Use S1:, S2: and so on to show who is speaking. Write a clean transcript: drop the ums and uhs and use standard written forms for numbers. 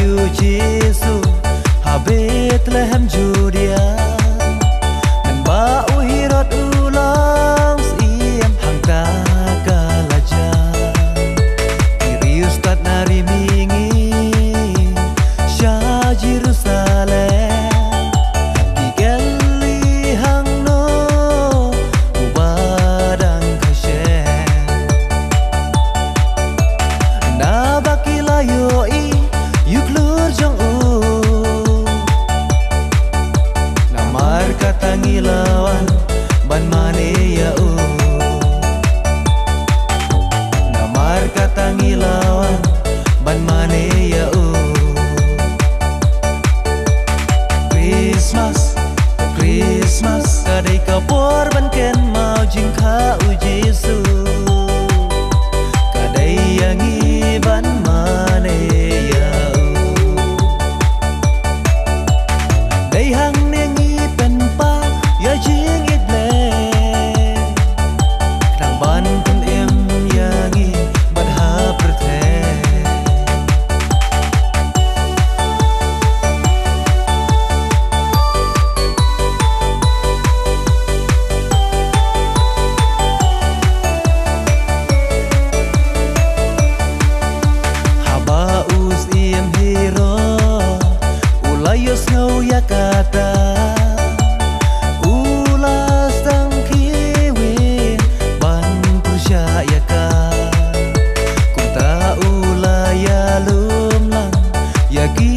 S1: kayu Jesu ha Bethlehem Judea men ba uhirot ulang siem hangka kalaja Kirius tat nari mingi sya Jerusalem Kigali hangno ubadang kashen na bakilayo i yuklur jong u namar katangilawan ban mane ya u namar katangilawan ban mane ya u Christmas Christmas kadai kapor ban ken mau jingka u Jesu kadai yang iban mane ya u dai hang nengi pen pa ya jing it le nang ban kun em yangi ban ha prthe Ulayos ngau yakata ulas tang kiwi ban percaya ka kunta ulaya lumlang yagi